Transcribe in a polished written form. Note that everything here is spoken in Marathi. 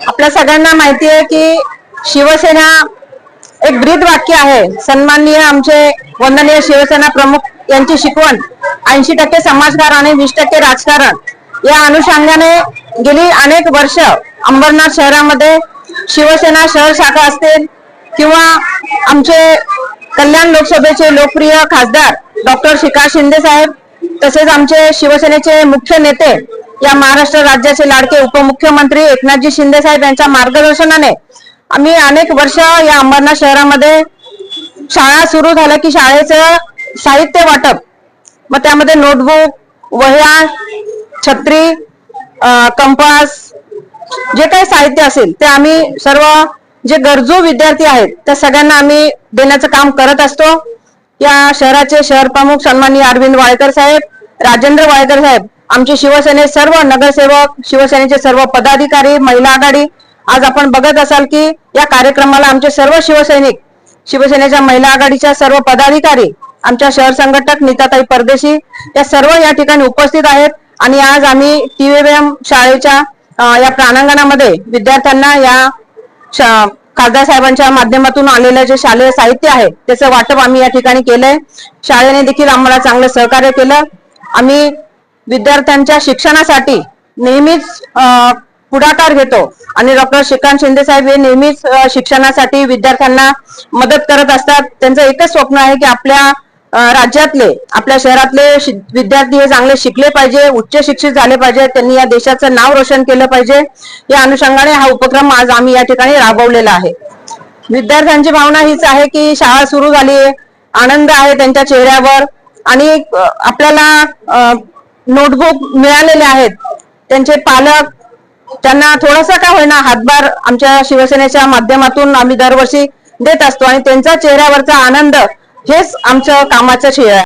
आपल्या सगळ्यांना माहिती आहे की शिवसेना एक ब्रीद वाक्य आहे। सन्माननीय आमचे वंदनीय शिवसेना प्रमुख यांची शिकवण 80% समाजकारण आणि 20% राजकारण या अनुषंगाने गेली अनेक वर्ष अंबरनाथ शहरामध्ये शिवसेना शहर शाखा असतील किंवा आमचे कल्याण लोकसभेचे लोकप्रिय खासदार डॉक्टर श्रीकांत शिंदे साहेब तसेच आमचे शिवसेनेचे मुख्य नेते या महाराष्ट्र राज्याचे लाडके उपमुख्यमंत्री एकनाथजी शिंदे साहेब यांच्या मार्गदर्शनाने आम्ही अनेक वर्ष या अंबरनाथ शहरामध्ये शाळा सुरू झाल्या की शाळेचं साहित्य वाटप, मग त्यामध्ये नोटबुक, वह्या, छत्री, कंपास जे काही साहित्य असेल ते आम्ही सर्व जे गरजू विद्यार्थी आहेत त्या सगळ्यांना आम्ही देण्याचं काम करत असतो। या शहराचे शहर प्रमुख सन्माननीय अरविंद वाळकर साहेब, राजेंद्र वाळकर साहेब, आमचे शिवसेने सर्व नगरसेवक, शिवसेनेचे सर्व पदाधिकारी, महिला आघाडी, आज आपण बघत असाल की या कार्यक्रमाला आमचे सर्व शिवसैनिक, शिवसेनेच्या महिला आघाडीच्या सर्व पदाधिकारी, आमच्या शहर संघटक नीताताई परदेशी या सर्व या ठिकाणी उपस्थित आहेत। आणि आज आम्ही TVM शाळेच्या या प्रांगणामध्ये विद्यार्थ्यांना या खासदार साहेबांच्या माध्यमातून आलेलं जे शालेय साहित्य आहे त्याचं वाटप आम्ही या ठिकाणी केलंय। शाळेने देखील आम्हाला चांगलं सहकार्य केलं। आम्ही विद्यार्थ्यांच्या शिक्षणासाठी नेहमीच पुढाकार घेतो आणि डॉक्टर श्रीकांत शिंदे साहेब हे नेहमीच शिक्षणासाठी विद्यार्थ्यांना मदत करत असतात। त्यांचं एकच स्वप्न आहे की आपल्या राज्यातले, आपल्या शहरातले विद्यार्थी हे चांगले शिकले पाहिजे, उच्च शिक्षित झाले पाहिजे, त्यांनी या देशाचं नाव रोशन केलं पाहिजे। या अनुषंगाने हा उपक्रम आज आम्ही या ठिकाणी राबवलेला आहे। विद्यार्थ्यांची भावना हीच आहे की शाळा सुरू झाली आहे, आनंद आहे त्यांच्या चेहऱ्यावर आणि आपल्याला नोटबुक मिळालेले आहेत। त्यांचे पालक त्यांना थोडासा का होईना हातभार आमच्या शिवसेनेच्या माध्यमातून आम्ही दरवर्षी देत असतो आणि त्यांच्या चेहऱ्यावरचा आनंद हेच आमच्या कामाचं श्रेय आहे।